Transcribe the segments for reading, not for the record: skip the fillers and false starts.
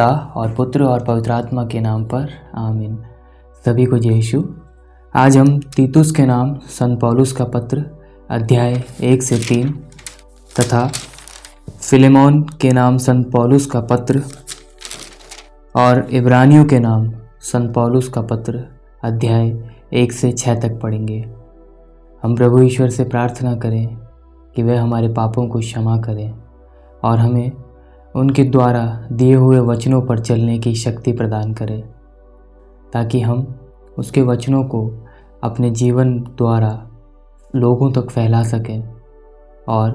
पिता और पुत्र और पवित्र आत्मा के नाम पर आमीन। सभी को जय यीशु। आज हम तीतुस के नाम संत पौलुस का पत्र अध्याय 1 से 3 तथा फिलेमोन के नाम संत पौलुस का पत्र और इब्रानियों के नाम संत पौलुस का पत्र अध्याय 1 से 6 तक पढ़ेंगे। हम प्रभु ईश्वर से प्रार्थना करें कि वह हमारे पापों को क्षमा करें और हमें उनके द्वारा दिए हुए वचनों पर चलने की शक्ति प्रदान करें, ताकि हम उसके वचनों को अपने जीवन द्वारा लोगों तक फैला सकें और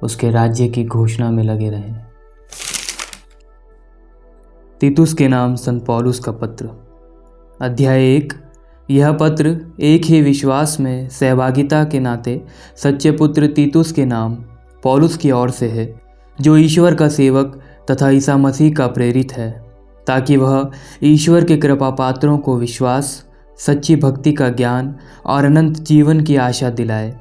उसके राज्य की घोषणा में लगे रहें। तीतुस के नाम संत पौलुस का पत्र अध्याय 1। यह पत्र एक ही विश्वास में सहभागिता के नाते सच्चे पुत्र तीतुस के नाम पौलुस की ओर से है, जो ईश्वर का सेवक तथा ईसा मसीह का प्रेरित है, ताकि वह ईश्वर के कृपा पात्रों को विश्वास, सच्ची भक्ति का ज्ञान और अनंत जीवन की आशा दिलाए।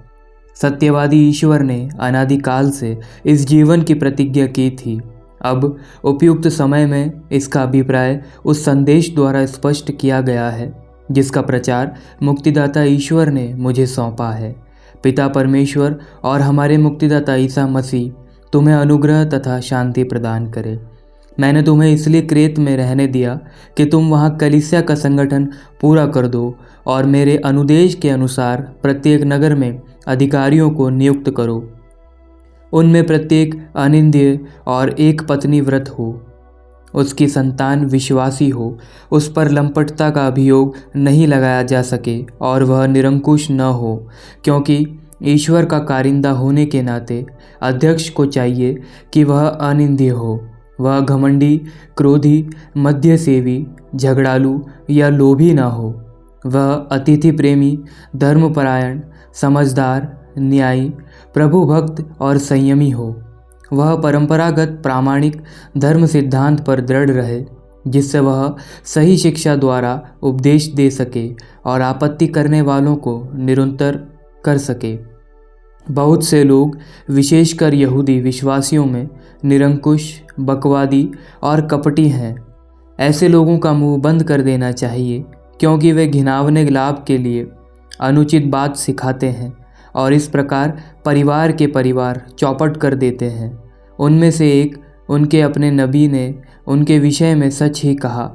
सत्यवादी ईश्वर ने अनादिकाल से इस जीवन की प्रतिज्ञा की थी। अब उपयुक्त समय में इसका अभिप्राय उस संदेश द्वारा स्पष्ट किया गया है जिसका प्रचार मुक्तिदाता ईश्वर ने मुझे सौंपा है। पिता परमेश्वर और हमारे मुक्तिदाता ईसा मसीह तुम्हें अनुग्रह तथा शांति प्रदान करे। मैंने तुम्हें इसलिए क्रेत में रहने दिया कि तुम वहाँ कलीसिया का संगठन पूरा कर दो और मेरे अनुदेश के अनुसार प्रत्येक नगर में अधिकारियों को नियुक्त करो। उनमें प्रत्येक अनिंद्य और एक पत्नी व्रत हो, उसकी संतान विश्वासी हो, उस पर लंपटता का अभियोग नहीं लगाया जा सके और वह निरंकुश न हो, क्योंकि ईश्वर का कारिंदा होने के नाते अध्यक्ष को चाहिए कि वह अनिंद्य हो। वह घमंडी, क्रोधी, मध्यसेवी, झगड़ालू या लोभी न हो। वह अतिथि प्रेमी, धर्मपरायण, समझदार, न्यायी, प्रभु भक्त और संयमी हो। वह परंपरागत प्रामाणिक धर्म सिद्धांत पर दृढ़ रहे, जिससे वह सही शिक्षा द्वारा उपदेश दे सके और आपत्ति करने वालों को निरुत्तर कर सके। बहुत से लोग, विशेषकर यहूदी विश्वासियों में निरंकुश, बकवादी और कपटी हैं। ऐसे लोगों का मुंह बंद कर देना चाहिए, क्योंकि वे घिनौने लाभ के लिए अनुचित बात सिखाते हैं और इस प्रकार परिवार के परिवार चौपट कर देते हैं। उनमें से एक, उनके अपने नबी ने उनके विषय में सच ही कहा।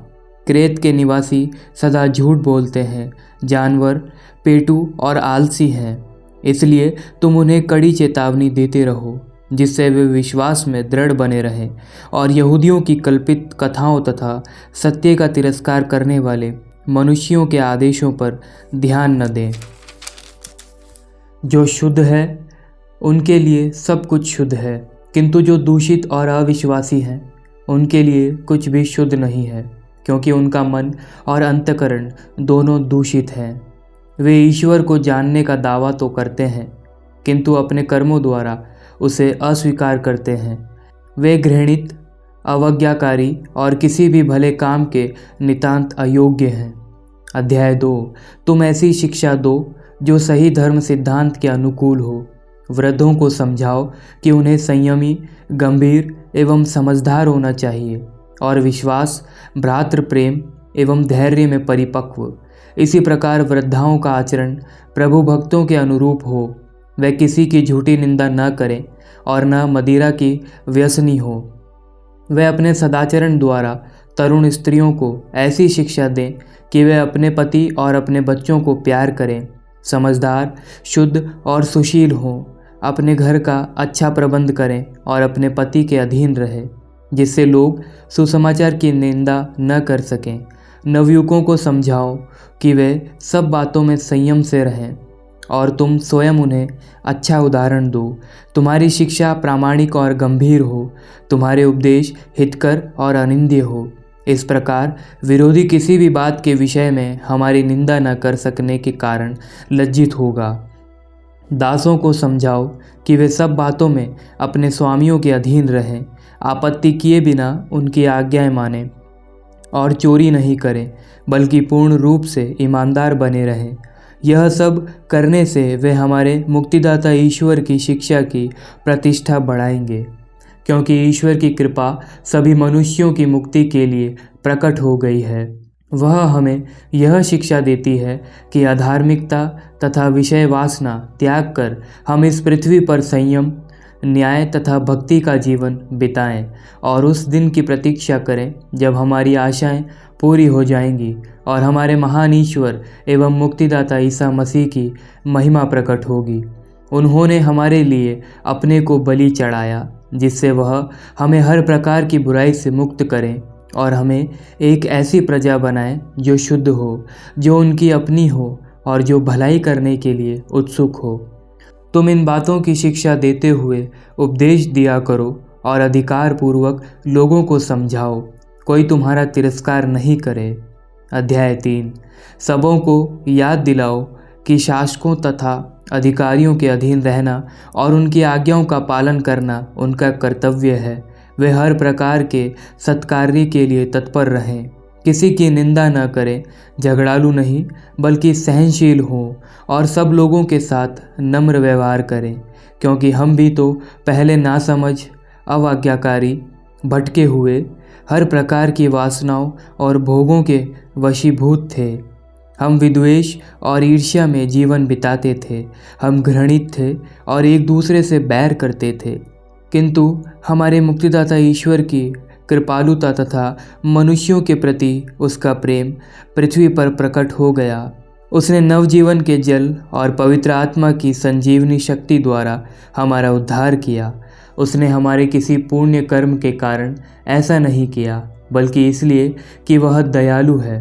क्रेत के निवासी सदा झूठ बोलते हैं, जानवर, पेटू और आलसी हैं। इसलिए तुम उन्हें कड़ी चेतावनी देते रहो, जिससे वे विश्वास में दृढ़ बने रहें और यहूदियों की कल्पित कथाओं तथा सत्य का तिरस्कार करने वाले मनुष्यों के आदेशों पर ध्यान न दें। जो शुद्ध है उनके लिए सब कुछ शुद्ध है, किंतु जो दूषित और अविश्वासी हैं उनके लिए कुछ भी शुद्ध नहीं है, क्योंकि उनका मन और अंतःकरण दोनों दूषित हैं। वे ईश्वर को जानने का दावा तो करते हैं, किंतु अपने कर्मों द्वारा उसे अस्वीकार करते हैं। वे घृणित, अवज्ञाकारी और किसी भी भले काम के नितांत अयोग्य हैं। अध्याय 2। तुम ऐसी शिक्षा दो जो सही धर्म सिद्धांत के अनुकूल हो। वृद्धों को समझाओ कि उन्हें संयमी, गंभीर एवं समझदार होना चाहिए और विश्वास, भ्रातृ प्रेम एवं धैर्य में परिपक्व। इसी प्रकार वृद्धाओं का आचरण प्रभु भक्तों के अनुरूप हो। वे किसी की झूठी निंदा न करें और न मदिरा की व्यसनी हो। वे अपने सदाचरण द्वारा तरुण स्त्रियों को ऐसी शिक्षा दें कि वे अपने पति और अपने बच्चों को प्यार करें, समझदार, शुद्ध और सुशील हों, अपने घर का अच्छा प्रबंध करें और अपने पति के अधीन रहें, जिससे लोग सुसमाचार की निंदा न कर सकें। नवयुवकों को समझाओ कि वे सब बातों में संयम से रहें और तुम स्वयं उन्हें अच्छा उदाहरण दो। तुम्हारी शिक्षा प्रामाणिक और गंभीर हो, तुम्हारे उपदेश हितकर और अनिंद्य हो। इस प्रकार विरोधी किसी भी बात के विषय में हमारी निंदा न कर सकने के कारण लज्जित होगा। दासों को समझाओ कि वे सब बातों में अपने स्वामियों के अधीन रहें, आपत्ति किए बिना उनकी आज्ञाएं मानें और चोरी नहीं करें, बल्कि पूर्ण रूप से ईमानदार बने रहें। यह सब करने से वे हमारे मुक्तिदाता ईश्वर की शिक्षा की प्रतिष्ठा बढ़ाएंगे, क्योंकि ईश्वर की कृपा सभी मनुष्यों की मुक्ति के लिए प्रकट हो गई है। वह हमें यह शिक्षा देती है कि अधार्मिकता तथा विषय वासना त्याग कर हम इस पृथ्वी पर संयम, न्याय तथा भक्ति का जीवन बिताएं और उस दिन की प्रतीक्षा करें जब हमारी आशाएं पूरी हो जाएंगी और हमारे महान ईश्वर एवं मुक्तिदाता ईसा मसीह की महिमा प्रकट होगी। उन्होंने हमारे लिए अपने को बलि चढ़ाया, जिससे वह हमें हर प्रकार की बुराई से मुक्त करें और हमें एक ऐसी प्रजा बनाएं जो शुद्ध हो, जो उनकी अपनी हो और जो भलाई करने के लिए उत्सुक हो। तुम इन बातों की शिक्षा देते हुए उपदेश दिया करो और अधिकार पूर्वक लोगों को समझाओ, कोई तुम्हारा तिरस्कार नहीं करे। अध्याय 3। सबों को याद दिलाओ कि शासकों तथा अधिकारियों के अधीन रहना और उनकी आज्ञाओं का पालन करना उनका कर्तव्य है। वे हर प्रकार के सत्कार्य के लिए तत्पर रहें, किसी की निंदा न करें, झगड़ालू नहीं बल्कि सहनशील हों और सब लोगों के साथ नम्र व्यवहार करें, क्योंकि हम भी तो पहले नासमझ, अवाज्ञाकारी, भटके हुए, हर प्रकार की वासनाओं और भोगों के वशीभूत थे। हम विद्वेष और ईर्ष्या में जीवन बिताते थे। हम घृणित थे और एक दूसरे से बैर करते थे। किंतु हमारे मुक्तिदाता ईश्वर की कृपालुता तथा मनुष्यों के प्रति उसका प्रेम पृथ्वी पर प्रकट हो गया। उसने नवजीवन के जल और पवित्र आत्मा की संजीवनी शक्ति द्वारा हमारा उद्धार किया। उसने हमारे किसी पुण्य कर्म के कारण ऐसा नहीं किया, बल्कि इसलिए कि वह दयालु है।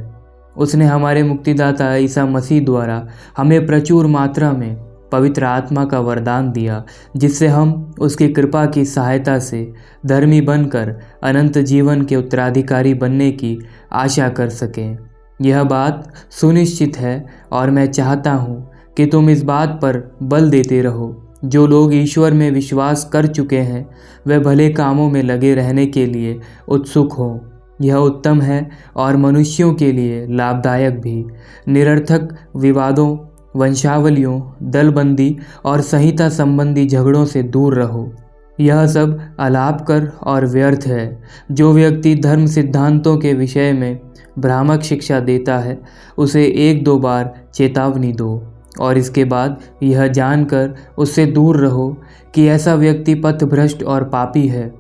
उसने हमारे मुक्तिदाता ईसा मसीह द्वारा हमें प्रचुर मात्रा में पवित्र आत्मा का वरदान दिया, जिससे हम उसकी कृपा की सहायता से धर्मी बनकर अनंत जीवन के उत्तराधिकारी बनने की आशा कर सकें। यह बात सुनिश्चित है और मैं चाहता हूँ कि तुम इस बात पर बल देते रहो। जो लोग ईश्वर में विश्वास कर चुके हैं वे भले कामों में लगे रहने के लिए उत्सुक हों। यह उत्तम है और मनुष्यों के लिए लाभदायक भी। निरर्थक विवादों, वंशावलियों, दलबंदी और संहिता संबंधी झगड़ों से दूर रहो। यह सब अलापकर और व्यर्थ है। जो व्यक्ति धर्म सिद्धांतों के विषय में भ्रामक शिक्षा देता है उसे 1-2 बार चेतावनी दो और इसके बाद यह जानकर उससे दूर रहो कि ऐसा व्यक्ति पथभ्रष्ट और पापी है।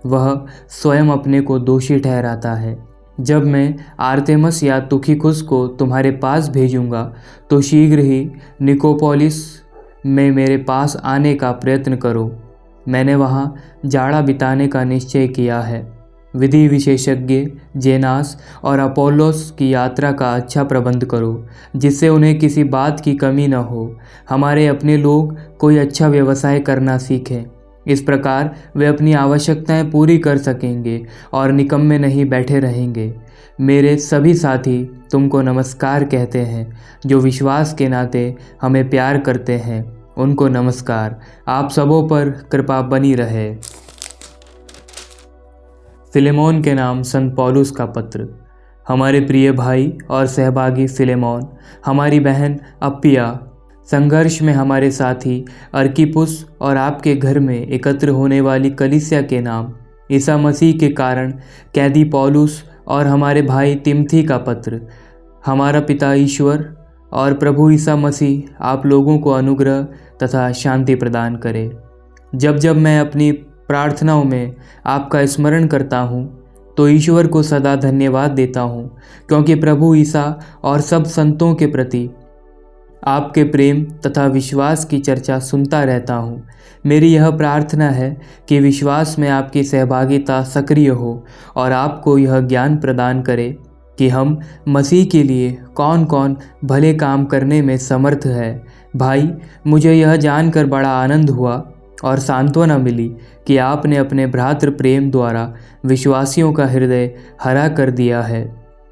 वह स्वयं अपने को दोषी ठहराता है। जब मैं आर्तेमस या तुखिकुस को तुम्हारे पास भेजूंगा तो शीघ्र ही निकोपोलिस में मेरे पास आने का प्रयत्न करो। मैंने वहाँ जाड़ा बिताने का निश्चय किया है। विधि विशेषज्ञ जेनास और अपोलोस की यात्रा का अच्छा प्रबंध करो, जिससे उन्हें किसी बात की कमी न हो। हमारे अपने लोग कोई अच्छा व्यवसाय करना सीखें। इस प्रकार वे अपनी आवश्यकताएं पूरी कर सकेंगे और निकम्मे नहीं बैठे रहेंगे। मेरे सभी साथी तुमको नमस्कार कहते हैं। जो विश्वास के नाते हमें प्यार करते हैं उनको नमस्कार। आप सबों पर कृपा बनी रहे। फिलेमोन के नाम संत पौलुस का पत्र। हमारे प्रिय भाई और सहभागी फिलेमोन, हमारी बहन अप्पिया, संघर्ष में हमारे साथी अर्किपुस और आपके घर में एकत्र होने वाली कलीसिया के नाम, ईसा मसीह के कारण कैदी पौलुस और हमारे भाई तिमथी का पत्र। हमारा पिता ईश्वर और प्रभु ईसा मसीह आप लोगों को अनुग्रह तथा शांति प्रदान करे। जब जब मैं अपनी प्रार्थनाओं में आपका स्मरण करता हूँ तो ईश्वर को सदा धन्यवाद देता हूँ, क्योंकि प्रभु ईसा और सब संतों के प्रति आपके प्रेम तथा विश्वास की चर्चा सुनता रहता हूँ। मेरी यह प्रार्थना है कि विश्वास में आपकी सहभागिता सक्रिय हो और आपको यह ज्ञान प्रदान करे कि हम मसीह के लिए कौन कौन भले काम करने में समर्थ है। भाई, मुझे यह जानकर बड़ा आनंद हुआ और सांत्वना मिली कि आपने अपने भ्रातृ प्रेम द्वारा विश्वासियों का हृदय हरा कर दिया है।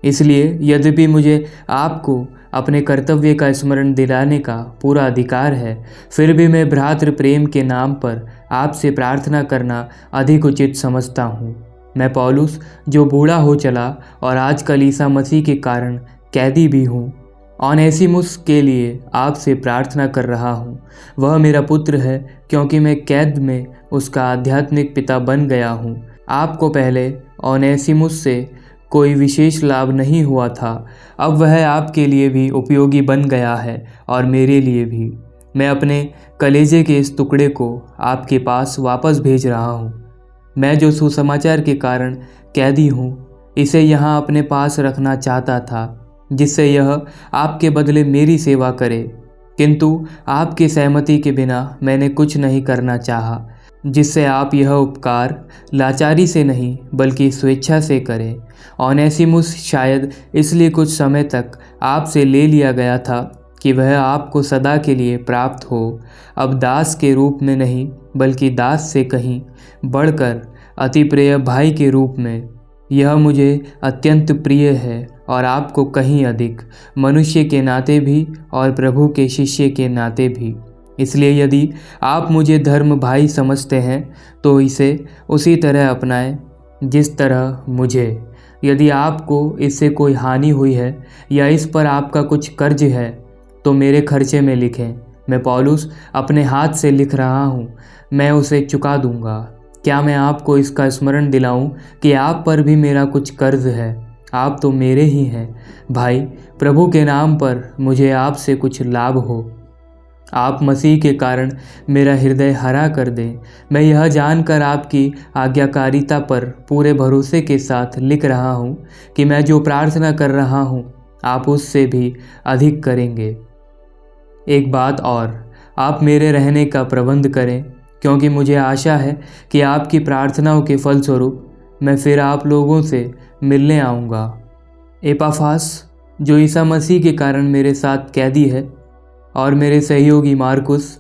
इसलिए यद्यपि मुझे आपको अपने कर्तव्य का स्मरण दिलाने का पूरा अधिकार है, फिर भी मैं भ्रातृ प्रेम के नाम पर आपसे प्रार्थना करना अधिक उचित समझता हूँ। मैं पौलुस, जो बूढ़ा हो चला और आजकल ईसा मसीह के कारण कैदी भी हूँ, ओनेसिमुस के लिए आपसे प्रार्थना कर रहा हूँ। वह मेरा पुत्र है, क्योंकि मैं कैद में उसका आध्यात्मिक पिता बन गया हूँ। आपको पहले ओनेसिमुस से कोई विशेष लाभ नहीं हुआ था, अब वह आपके लिए भी उपयोगी बन गया है और मेरे लिए भी। मैं अपने कलेजे के इस टुकड़े को आपके पास वापस भेज रहा हूँ। मैं जो सुसमाचार के कारण कैदी हूँ, इसे यहाँ अपने पास रखना चाहता था, जिससे यह आपके बदले मेरी सेवा करे, किंतु आपकी सहमति के बिना मैंने कुछ नहीं करना चाहा, जिससे आप यह उपकार लाचारी से नहीं बल्कि स्वेच्छा से करें। ओनेसिमुस शायद इसलिए कुछ समय तक आपसे ले लिया गया था कि वह आपको सदा के लिए प्राप्त हो, अब दास के रूप में नहीं बल्कि दास से कहीं बढ़कर अति प्रिय भाई के रूप में। यह मुझे अत्यंत प्रिय है और आपको कहीं अधिक, मनुष्य के नाते भी और प्रभु के शिष्य के नाते भी। इसलिए यदि आप मुझे धर्म भाई समझते हैं तो इसे उसी तरह अपनाएं जिस तरह मुझे। यदि आपको इससे कोई हानि हुई है या इस पर आपका कुछ कर्ज है तो मेरे खर्चे में लिखें। मैं पौलुस अपने हाथ से लिख रहा हूँ, मैं उसे चुका दूंगा। क्या मैं आपको इसका स्मरण दिलाऊं कि आप पर भी मेरा कुछ कर्ज है? आप तो मेरे ही हैं भाई। प्रभु के नाम पर मुझे आपसे कुछ लाभ हो। आप मसीह के कारण मेरा हृदय हरा कर दें। मैं यह जानकर आपकी आज्ञाकारिता पर पूरे भरोसे के साथ लिख रहा हूँ कि मैं जो प्रार्थना कर रहा हूँ आप उससे भी अधिक करेंगे। एक बात और, आप मेरे रहने का प्रबंध करें, क्योंकि मुझे आशा है कि आपकी प्रार्थनाओं के फलस्वरूप मैं फिर आप लोगों से मिलने आऊँगा। एपाफास, जो ईसा मसीह के कारण मेरे साथ कैदी है, और मेरे सहयोगी मार्कुस,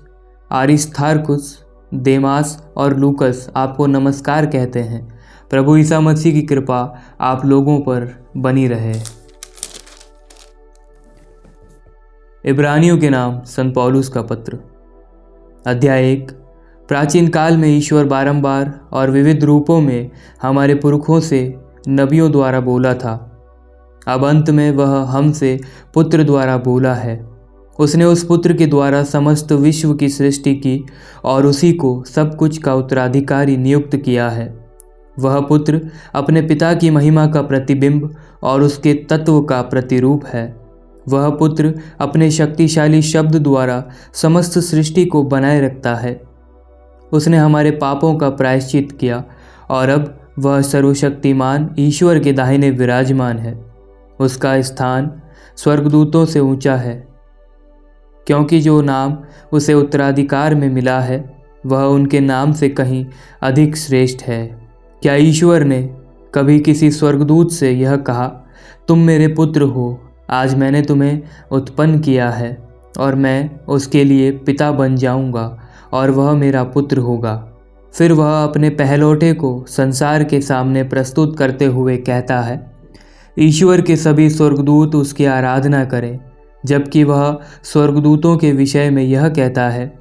अरिस्तार्कुस, देमास और लूकस आपको नमस्कार कहते हैं। प्रभु ईसा मसीह की कृपा आप लोगों पर बनी रहे। इब्रानियों के नाम संत पौलुस का पत्र, अध्याय 1। प्राचीन काल में ईश्वर बारंबार और विविध रूपों में हमारे पुरखों से नबियों द्वारा बोला था। अब अंत में वह हमसे पुत्र द्वारा बोला है। उसने उस पुत्र के द्वारा समस्त विश्व की सृष्टि की और उसी को सब कुछ का उत्तराधिकारी नियुक्त किया है। वह पुत्र अपने पिता की महिमा का प्रतिबिंब और उसके तत्व का प्रतिरूप है। वह पुत्र अपने शक्तिशाली शब्द द्वारा समस्त सृष्टि को बनाए रखता है। उसने हमारे पापों का प्रायश्चित किया और अब वह सर्वशक्तिमान ईश्वर के दाहिने विराजमान है। उसका स्थान स्वर्गदूतों से ऊंचा है, क्योंकि जो नाम उसे उत्तराधिकार में मिला है वह उनके नाम से कहीं अधिक श्रेष्ठ है। क्या ईश्वर ने कभी किसी स्वर्गदूत से यह कहा, तुम मेरे पुत्र हो, आज मैंने तुम्हें उत्पन्न किया है और मैं उसके लिए पिता बन जाऊंगा और वह मेरा पुत्र होगा। फिर वह अपने पहलौठे को संसार के सामने प्रस्तुत करते हुए कहता है, ईश्वर के सभी स्वर्गदूत उसकी आराधना करें। जबकि वह स्वर्गदूतों के विषय में यह कहता है,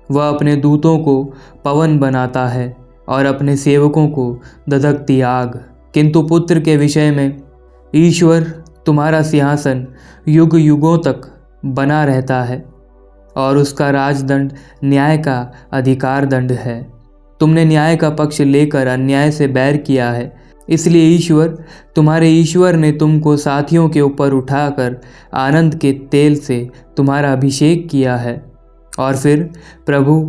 वह अपने दूतों को पवन बनाता है और अपने सेवकों को दधकती आग। किंतु पुत्र के विषय में, ईश्वर तुम्हारा सिंहासन युग युगों तक बना रहता है और उसका राजदंड न्याय का अधिकार दंड है। तुमने न्याय का पक्ष लेकर अन्याय से बैर किया है, इसलिए तुम्हारे ईश्वर ने तुमको साथियों के ऊपर उठाकर आनंद के तेल से तुम्हारा अभिषेक किया है। और फिर प्रभु,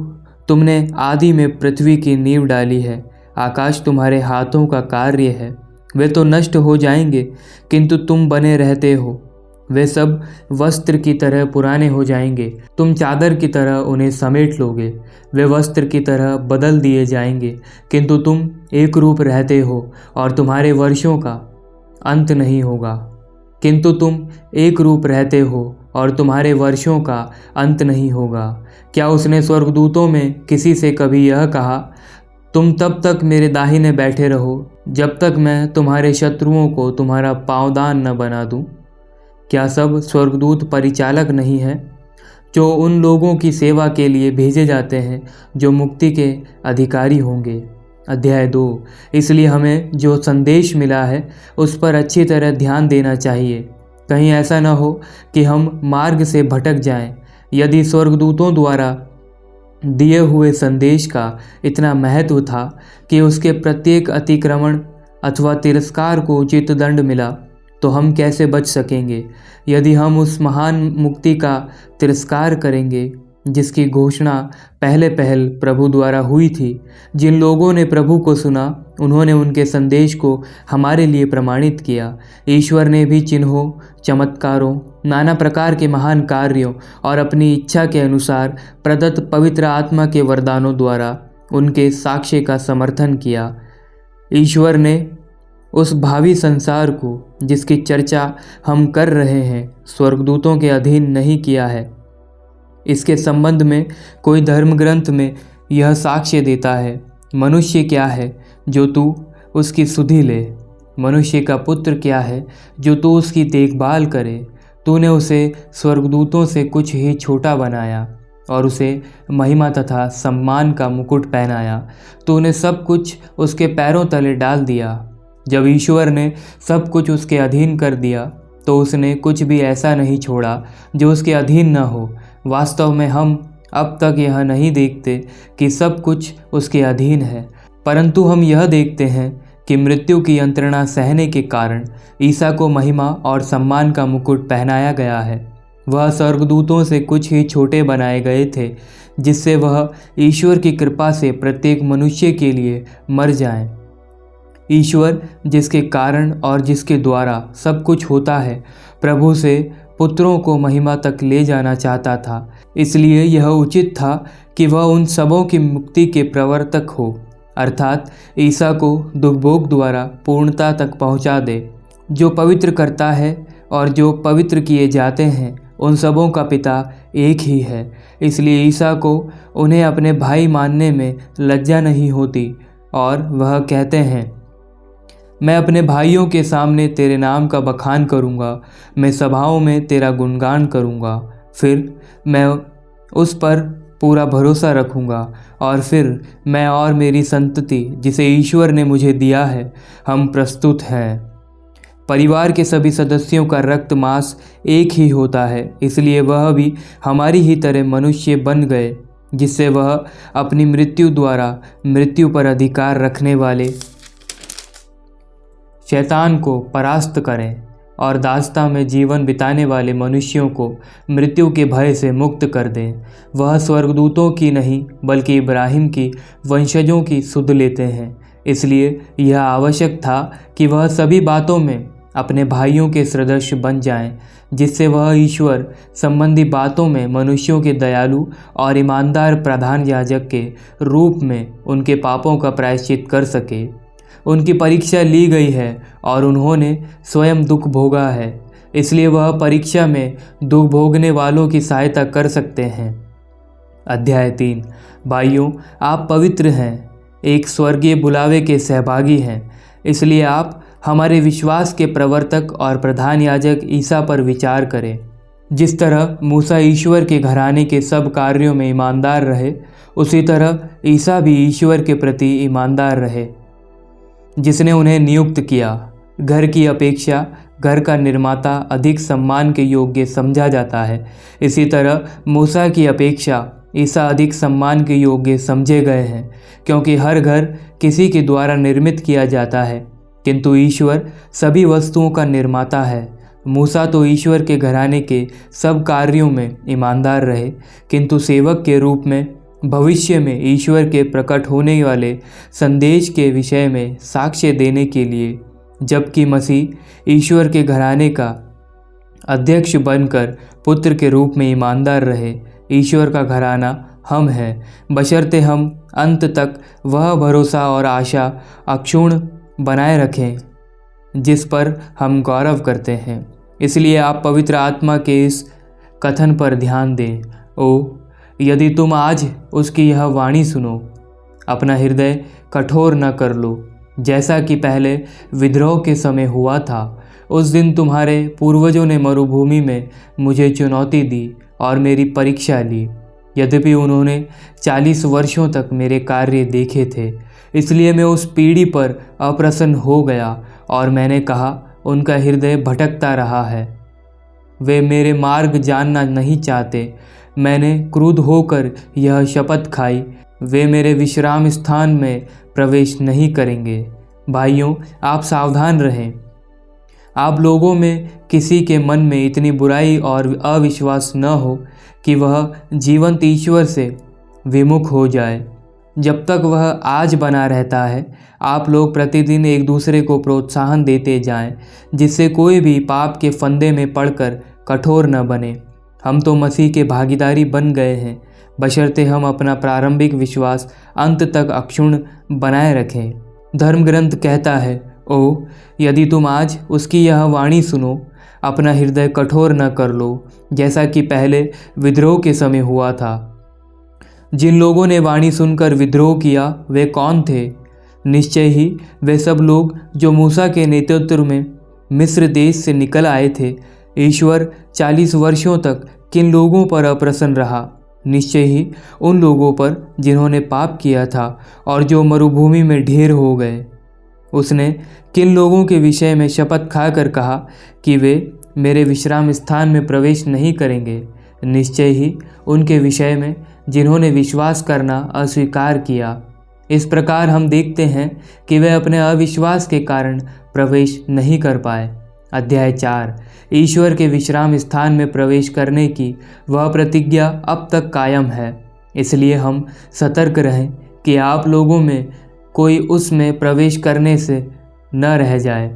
तुमने आदि में पृथ्वी की नींव डाली है। आकाश तुम्हारे हाथों का कार्य है। वे तो नष्ट हो जाएंगे, किंतु तुम बने रहते हो। वे सब वस्त्र की तरह पुराने हो जाएंगे, तुम चादर की तरह उन्हें समेट लोगे। वे वस्त्र की तरह बदल दिए जाएंगे, किंतु तुम एक रूप रहते हो और तुम्हारे वर्षों का अंत नहीं होगा। किंतु तुम एक रूप रहते हो और तुम्हारे वर्षों का अंत नहीं होगा। क्या उसने स्वर्गदूतों में किसी से कभी यह कहा, तुम तब तक मेरे दाहिने बैठे रहो जब तक मैं तुम्हारे शत्रुओं को तुम्हारा पाँवदान न बना दूं? क्या सब स्वर्गदूत परिचालक नहीं हैं, जो उन लोगों की सेवा के लिए भेजे जाते हैं जो मुक्ति के अधिकारी होंगे? अध्याय 2। इसलिए हमें जो संदेश मिला है उस पर अच्छी तरह ध्यान देना चाहिए, कहीं ऐसा न हो कि हम मार्ग से भटक जाएं। यदि स्वर्गदूतों द्वारा दिए हुए संदेश का इतना महत्व था कि उसके प्रत्येक अतिक्रमण अथवा तिरस्कार को उचित दंड मिला, तो हम कैसे बच सकेंगे यदि हम उस महान मुक्ति का तिरस्कार करेंगे जिसकी घोषणा पहले पहल प्रभु द्वारा हुई थी। जिन लोगों ने प्रभु को सुना, उन्होंने उनके संदेश को हमारे लिए प्रमाणित किया। ईश्वर ने भी चिन्हों, चमत्कारों, नाना प्रकार के महान कार्यों और अपनी इच्छा के अनुसार प्रदत्त पवित्र आत्मा के वरदानों द्वारा उनके साक्ष्य का समर्थन किया। ईश्वर ने उस भावी संसार को जिसकी चर्चा हम कर रहे हैं स्वर्गदूतों के अधीन नहीं किया है। इसके संबंध में कोई धर्म ग्रंथ में यह साक्ष्य देता है, मनुष्य क्या है जो तू उसकी सुधि ले, मनुष्य का पुत्र क्या है जो तू उसकी देखभाल करे। तूने उसे स्वर्गदूतों से कुछ ही छोटा बनाया और उसे महिमा तथा सम्मान का मुकुट पहनाया। तूने सब कुछ उसके पैरों तले डाल दिया। जब ईश्वर ने सब कुछ उसके अधीन कर दिया तो उसने कुछ भी ऐसा नहीं छोड़ा जो उसके अधीन न हो। वास्तव में हम अब तक यह नहीं देखते कि सब कुछ उसके अधीन है, परंतु हम यह देखते हैं कि मृत्यु की यंत्रणा सहने के कारण ईसा को महिमा और सम्मान का मुकुट पहनाया गया है। वह स्वर्गदूतों से कुछ ही छोटे बनाए गए थे, जिससे वह ईश्वर की कृपा से प्रत्येक मनुष्य के लिए मर जाएं। ईश्वर जिसके कारण और जिसके द्वारा सब कुछ होता है, प्रभु से पुत्रों को महिमा तक ले जाना चाहता था। इसलिए यह उचित था कि वह उन सबों की मुक्ति के प्रवर्तक हो, अर्थात ईसा को दुर्भोग द्वारा पूर्णता तक पहुंचा दे। जो पवित्र करता है और जो पवित्र किए जाते हैं, उन सबों का पिता एक ही है। इसलिए ईसा को उन्हें अपने भाई मानने में लज्जा नहीं होती और वह कहते हैं, मैं अपने भाइयों के सामने तेरे नाम का बखान करूँगा, मैं सभाओं में तेरा गुणगान करूँगा। फिर मैं उस पर पूरा भरोसा रखूँगा और फिर मैं और मेरी संतति जिसे ईश्वर ने मुझे दिया है, हम प्रस्तुत हैं। परिवार के सभी सदस्यों का रक्त मांस एक ही होता है, इसलिए वह भी हमारी ही तरह मनुष्य बन गए, जिससे वह अपनी मृत्यु द्वारा मृत्यु पर अधिकार रखने वाले शैतान को परास्त करें और दासता में जीवन बिताने वाले मनुष्यों को मृत्यु के भय से मुक्त कर दें। वह स्वर्गदूतों की नहीं बल्कि इब्राहिम की वंशजों की सुध लेते हैं। इसलिए यह आवश्यक था कि वह सभी बातों में अपने भाइयों के सदृश बन जाएं, जिससे वह ईश्वर संबंधी बातों में मनुष्यों के दयालु और ईमानदार प्रधान याजक के रूप में उनके पापों का प्रायश्चित कर सके। उनकी परीक्षा ली गई है और उन्होंने स्वयं दुख भोगा है, इसलिए वह परीक्षा में दुख भोगने वालों की सहायता कर सकते हैं। अध्याय 3। भाइयों, आप पवित्र हैं, एक स्वर्गीय बुलावे के सहभागी हैं, इसलिए आप हमारे विश्वास के प्रवर्तक और प्रधान याजक ईसा पर विचार करें। जिस तरह मूसा ईश्वर के घराने के सब कार्यों में ईमानदार रहे, उसी तरह ईसा भी ईश्वर के प्रति ईमानदार रहे, जिसने उन्हें नियुक्त किया। घर की अपेक्षा घर का निर्माता अधिक सम्मान के योग्य समझा जाता है। इसी तरह मूसा की अपेक्षा ईसा अधिक सम्मान के योग्य समझे गए हैं, क्योंकि हर घर किसी के द्वारा निर्मित किया जाता है, किंतु ईश्वर सभी वस्तुओं का निर्माता है। मूसा तो ईश्वर के घराने के सब कार्यों में ईमानदार रहे, किंतु सेवक के रूप में भविष्य में ईश्वर के प्रकट होने वाले संदेश के विषय में साक्ष्य देने के लिए, जबकि मसीह ईश्वर के घराने का अध्यक्ष बनकर पुत्र के रूप में ईमानदार रहे। ईश्वर का घराना हम हैं, बशर्ते हम अंत तक वह भरोसा और आशा अक्षुण्ण बनाए रखें जिस पर हम गौरव करते हैं। इसलिए आप पवित्र आत्मा के इस कथन पर ध्यान दें, ओ यदि तुम आज उसकी यह वाणी सुनो, अपना हृदय कठोर न कर लो, जैसा कि पहले विद्रोह के समय हुआ था। उस दिन तुम्हारे पूर्वजों ने मरुभूमि में मुझे चुनौती दी और मेरी परीक्षा ली। यद्यपि उन्होंने 40 वर्षों तक मेरे कार्य देखे थे, इसलिए मैं उस पीढ़ी पर अप्रसन्न हो गया और मैंने कहा, उनका हृदय भटकता रहा है, वे मेरे मार्ग जानना नहीं चाहते। मैंने क्रुद्ध होकर यह शपथ खाई, वे मेरे विश्राम स्थान में प्रवेश नहीं करेंगे। भाइयों, आप सावधान रहें। आप लोगों में किसी के मन में इतनी बुराई और अविश्वास न हो कि वह जीवंत ईश्वर से विमुख हो जाए। जब तक वह आज बना रहता है, आप लोग प्रतिदिन एक दूसरे को प्रोत्साहन देते जाएं, जिससे कोई भी पाप के फंदे में पड़कर कठोर न बने। हम तो मसीह के भागीदारी बन गए हैं, बशर्ते हम अपना प्रारंभिक विश्वास अंत तक अक्षुण्ण बनाए रखें। धर्म ग्रंथ कहता है, ओ यदि तुम आज उसकी यह वाणी सुनो, अपना हृदय कठोर न कर लो, जैसा कि पहले विद्रोह के समय हुआ था। जिन लोगों ने वाणी सुनकर विद्रोह किया वे कौन थे? निश्चय ही वे सब लोग जो मूसा के नेतृत्व में मिस्र देश से निकल आए थे। ईश्वर 40 वर्षों तक किन लोगों पर अप्रसन्न रहा? निश्चय ही उन लोगों पर जिन्होंने पाप किया था और जो मरुभूमि में ढेर हो गए। उसने किन लोगों के विषय में शपथ खाकर कहा कि वे मेरे विश्राम स्थान में प्रवेश नहीं करेंगे? निश्चय ही उनके विषय में जिन्होंने विश्वास करना अस्वीकार किया। इस प्रकार हम देखते हैं कि वे अपने अविश्वास के कारण प्रवेश नहीं कर पाए। अध्याय 4। ईश्वर के विश्राम स्थान में प्रवेश करने की वह प्रतिज्ञा अब तक कायम है, इसलिए हम सतर्क रहें कि आप लोगों में कोई उसमें प्रवेश करने से न रह जाए।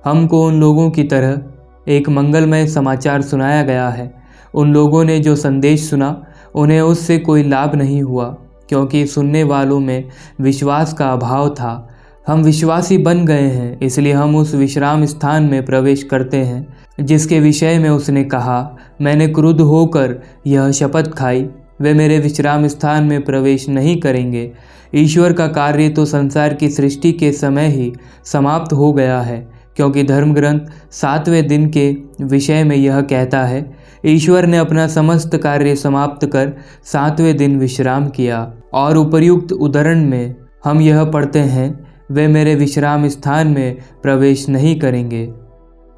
हमको उन लोगों की तरह एक मंगलमय समाचार सुनाया गया है। उन लोगों ने जो संदेश सुना उन्हें उससे कोई लाभ नहीं हुआ, क्योंकि सुनने वालों में विश्वास का अभाव था। हम विश्वासी बन गए हैं, इसलिए हम उस विश्राम स्थान में प्रवेश करते हैं जिसके विषय में उसने कहा, मैंने क्रुद्ध होकर यह शपथ खाई, वे मेरे विश्राम स्थान में प्रवेश नहीं करेंगे। ईश्वर का कार्य तो संसार की सृष्टि के समय ही समाप्त हो गया है, क्योंकि धर्म ग्रंथ 7वें दिन के विषय में यह कहता है, ईश्वर ने अपना समस्त कार्य समाप्त कर 7वें दिन विश्राम किया। और उपर्युक्त उद्धरण में हम यह पढ़ते हैं, वे मेरे विश्राम स्थान में प्रवेश नहीं करेंगे।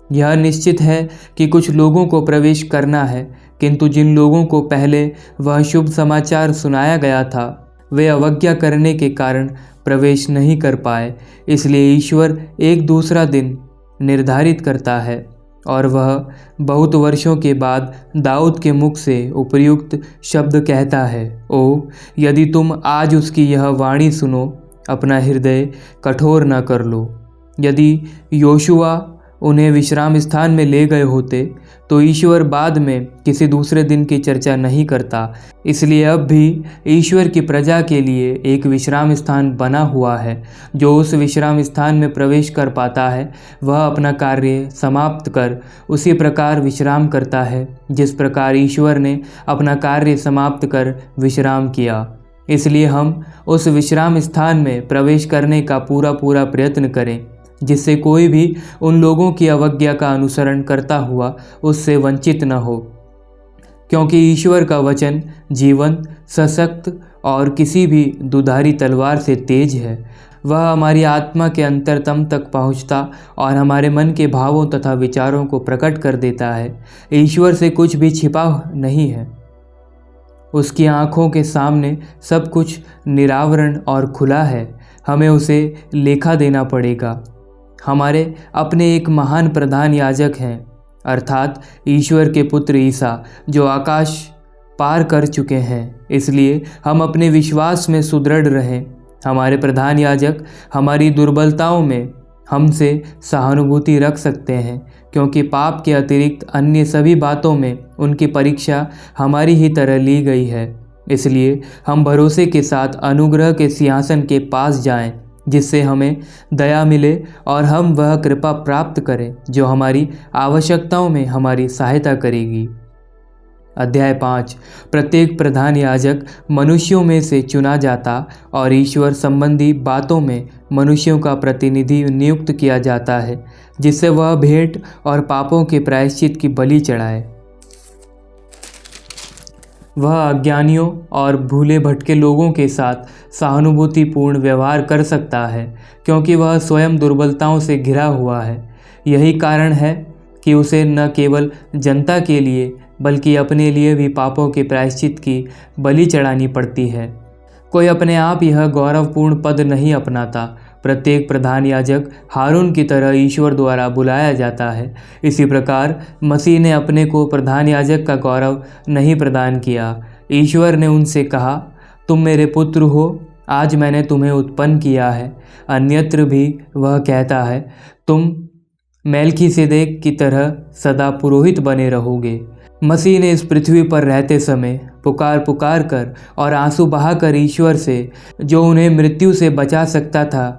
यह निश्चित है कि कुछ लोगों को प्रवेश करना है, किंतु जिन लोगों को पहले वह शुभ समाचार सुनाया गया था वे अवज्ञा करने के कारण प्रवेश नहीं कर पाए। इसलिए ईश्वर एक दूसरा दिन निर्धारित करता है और वह बहुत वर्षों के बाद दाऊद के मुख से उपयुक्त शब्द कहता है, ओ यदि तुम आज उसकी यह वाणी सुनो, अपना हृदय कठोर न कर लो। यदि योशुआ उन्हें विश्राम स्थान में ले गए होते तो ईश्वर बाद में किसी दूसरे दिन की चर्चा नहीं करता। इसलिए अब भी ईश्वर की प्रजा के लिए एक विश्राम स्थान बना हुआ है। जो उस विश्राम स्थान में प्रवेश कर पाता है वह अपना कार्य समाप्त कर उसी प्रकार विश्राम करता है जिस प्रकार ईश्वर ने अपना कार्य समाप्त कर विश्राम किया। इसलिए हम उस विश्राम स्थान में प्रवेश करने का पूरा प्रयत्न करें, जिससे कोई भी उन लोगों की अवज्ञा का अनुसरण करता हुआ उससे वंचित न हो। क्योंकि ईश्वर का वचन जीवंत, सशक्त और किसी भी दुधारी तलवार से तेज है। वह हमारी आत्मा के अंतरतम तक पहुंचता और हमारे मन के भावों तथा विचारों को प्रकट कर देता है। ईश्वर से कुछ भी छिपा नहीं है। उसकी आँखों के सामने सब कुछ निरावरण और खुला है। हमें उसे लेखा देना पड़ेगा। हमारे अपने एक महान प्रधान याजक हैं, अर्थात ईश्वर के पुत्र ईसा, जो आकाश पार कर चुके हैं। इसलिए हम अपने विश्वास में सुदृढ़ रहें। हमारे प्रधान याजक हमारी दुर्बलताओं में हमसे सहानुभूति रख सकते हैं, क्योंकि पाप के अतिरिक्त अन्य सभी बातों में उनकी परीक्षा हमारी ही तरह ली गई है। इसलिए हम भरोसे के साथ अनुग्रह के सिंहासन के पास जाएं, जिससे हमें दया मिले और हम वह कृपा प्राप्त करें जो हमारी आवश्यकताओं में हमारी सहायता करेगी। अध्याय 5। प्रत्येक प्रधान याजक मनुष्यों में से चुना जाता और ईश्वर संबंधी बातों में मनुष्यों का प्रतिनिधि नियुक्त किया जाता है, जिससे वह भेंट और पापों के प्रायश्चित की बलि चढ़ाए। वह अज्ञानियों और भूले भटके लोगों के साथ सहानुभूतिपूर्ण व्यवहार कर सकता है, क्योंकि वह स्वयं दुर्बलताओं से घिरा हुआ है। यही कारण है कि उसे न केवल जनता के लिए बल्कि अपने लिए भी पापों के प्रायश्चित की बलि चढ़ानी पड़ती है। कोई अपने आप यह गौरवपूर्ण पद नहीं अपनाता। प्रत्येक प्रधान याजक हारून की तरह ईश्वर द्वारा बुलाया जाता है। इसी प्रकार मसीह ने अपने को प्रधान याजक का गौरव नहीं प्रदान किया। ईश्वर ने उनसे कहा, तुम मेरे पुत्र हो, आज मैंने तुम्हें उत्पन्न किया है। अन्यत्र भी वह कहता है, तुम मेल्कीसेदेक की तरह सदा पुरोहित बने रहोगे। मसीह ने इस पृथ्वी पर रहते समय पुकार पुकार कर और आंसू बहाकर ईश्वर से, जो उन्हें मृत्यु से बचा सकता था,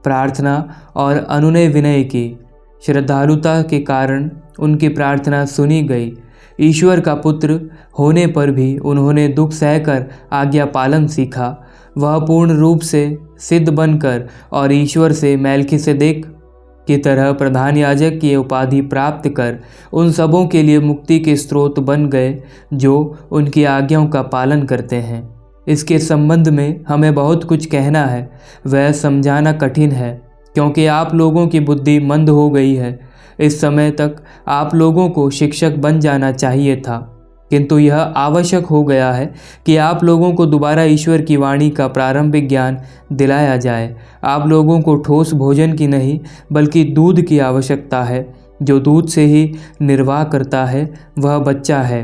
प्रार्थना और अनुनय विनय की। श्रद्धालुता के कारण उनकी प्रार्थना सुनी गई। ईश्वर का पुत्र होने पर भी उन्होंने दुख सहकर आज्ञा पालन सीखा। वह पूर्ण रूप से सिद्ध बनकर और ईश्वर से मेल्कीसेदेक की तरह प्रधान याजक की उपाधि प्राप्त कर उन सबों के लिए मुक्ति के स्रोत बन गए जो उनकी आज्ञाओं का पालन करते हैं। इसके संबंध में हमें बहुत कुछ कहना है, वह समझाना कठिन है, क्योंकि आप लोगों की बुद्धि मंद हो गई है। इस समय तक आप लोगों को शिक्षक बन जाना चाहिए था, किंतु यह आवश्यक हो गया है कि आप लोगों को दोबारा ईश्वर की वाणी का प्रारंभिक ज्ञान दिलाया जाए। आप लोगों को ठोस भोजन की नहीं, बल्कि दूध की आवश्यकता है। जो दूध से ही निर्वाह करता है वह बच्चा है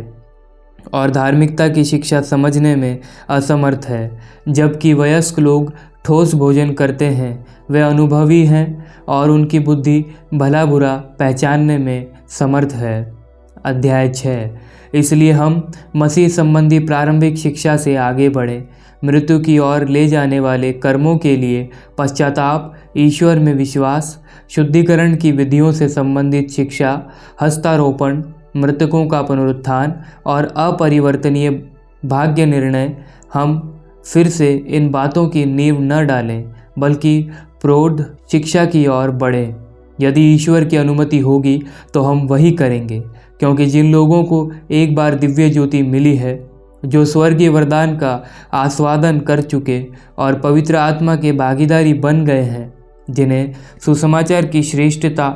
और धार्मिकता की शिक्षा समझने में असमर्थ है, जबकि वयस्क लोग ठोस भोजन करते हैं। वे अनुभवी हैं और उनकी बुद्धि भला बुरा पहचानने में समर्थ है। अध्याय 6। इसलिए हम मसीह संबंधी प्रारंभिक शिक्षा से आगे बढ़े। मृत्यु की ओर ले जाने वाले कर्मों के लिए पश्चाताप, ईश्वर में विश्वास, शुद्धिकरण की विधियों से संबंधित शिक्षा, हस्तारोपण, मृतकों का पुनरुत्थान और अपरिवर्तनीय भाग्य निर्णय। हम फिर से इन बातों की नींव न डालें, बल्कि प्रौढ़ शिक्षा की ओर बढ़ें। यदि ईश्वर की अनुमति होगी तो हम वही करेंगे, क्योंकि जिन लोगों को एक बार दिव्य ज्योति मिली है, जो स्वर्गीय वरदान का आस्वादन कर चुके और पवित्र आत्मा के भागीदारी बन गए हैं, जिन्हें सुसमाचार की श्रेष्ठता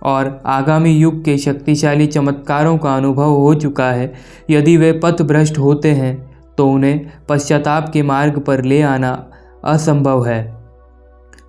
और आगामी युग के शक्तिशाली चमत्कारों का अनुभव हो चुका है, यदि वे पथभ्रष्ट होते हैं तो उन्हें पश्चाताप के मार्ग पर ले आना असंभव है,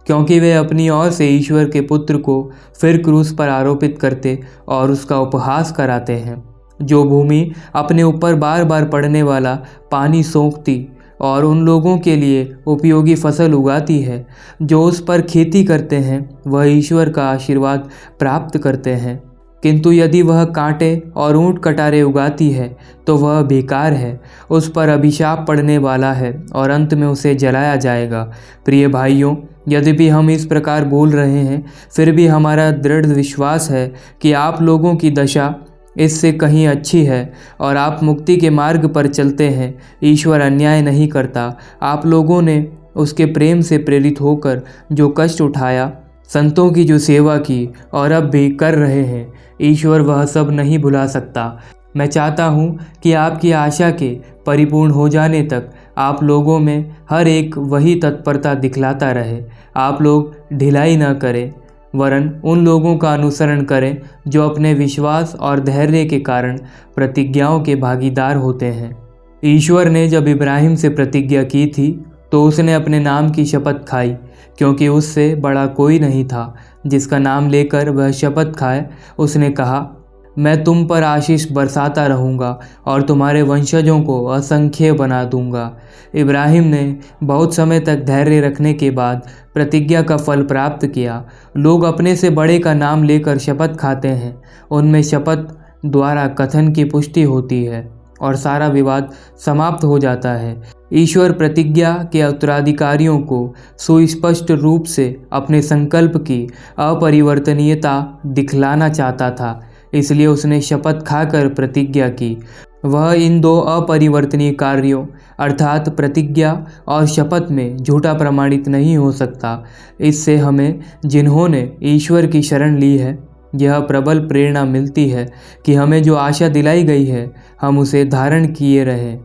क्योंकि वे अपनी ओर से ईश्वर के पुत्र को फिर क्रूस पर आरोपित करते और उसका उपहास कराते हैं। जो भूमि अपने ऊपर बार बार पड़ने वाला पानी सोखती और उन लोगों के लिए उपयोगी फसल उगाती है जो उस पर खेती करते हैं, वह ईश्वर का आशीर्वाद प्राप्त करते हैं। किंतु यदि वह कांटे और ऊंट कटारे उगाती है तो वह बेकार है, उस पर अभिशाप पड़ने वाला है और अंत में उसे जलाया जाएगा। प्रिय भाइयों, यद्यपि हम इस प्रकार बोल रहे हैं, फिर भी हमारा दृढ़ विश्वास है कि आप लोगों की दशा इससे कहीं अच्छी है और आप मुक्ति के मार्ग पर चलते हैं। ईश्वर अन्याय नहीं करता। आप लोगों ने उसके प्रेम से प्रेरित होकर जो कष्ट उठाया, संतों की जो सेवा की और अब भी कर रहे हैं, ईश्वर वह सब नहीं भुला सकता। मैं चाहता हूँ कि आपकी आशा के परिपूर्ण हो जाने तक आप लोगों में हर एक वही तत्परता दिखलाता रहे। आप लोग ढिलाई न करें, वरन उन लोगों का अनुसरण करें जो अपने विश्वास और धैर्य के कारण प्रतिज्ञाओं के भागीदार होते हैं। ईश्वर ने जब इब्राहिम से प्रतिज्ञा की थी तो उसने अपने नाम की शपथ खाई, क्योंकि उससे बड़ा कोई नहीं था जिसका नाम लेकर वह शपथ खाए। उसने कहा, मैं तुम पर आशीष बरसाता रहूँगा और तुम्हारे वंशजों को असंख्य बना दूंगा। इब्राहिम ने बहुत समय तक धैर्य रखने के बाद प्रतिज्ञा का फल प्राप्त किया। लोग अपने से बड़े का नाम लेकर शपथ खाते हैं, उनमें शपथ द्वारा कथन की पुष्टि होती है और सारा विवाद समाप्त हो जाता है। ईश्वर प्रतिज्ञा के उत्तराधिकारियों को सुस्पष्ट रूप से अपने संकल्प की अपरिवर्तनीयता दिखलाना चाहता था, इसलिए उसने शपथ खाकर प्रतिज्ञा की। वह इन दो अपरिवर्तनीय कार्यों अर्थात प्रतिज्ञा और शपथ में झूठा प्रमाणित नहीं हो सकता। इससे हमें, जिन्होंने ईश्वर की शरण ली है, यह प्रबल प्रेरणा मिलती है कि हमें जो आशा दिलाई गई है हम उसे धारण किए रहें।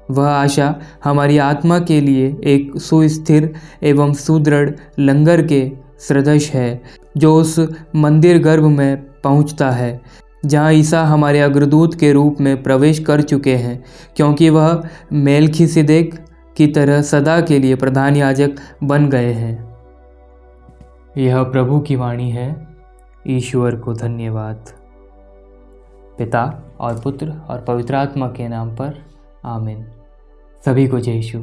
वह आशा हमारी आत्मा के लिए एक सुस्थिर एवं सुदृढ़ लंगर के सदृश है जो उस मंदिर गर्भ में पहुंचता है जहाँ ईसा हमारे अग्रदूत के रूप में प्रवेश कर चुके हैं, क्योंकि वह मेल्खिसेदेक की तरह सदा के लिए प्रधान याजक बन गए हैं। यह प्रभु की वाणी है। ईश्वर को धन्यवाद। पिता और पुत्र और पवित्र आत्मा के नाम पर आमीन। सभी को जय यीशु।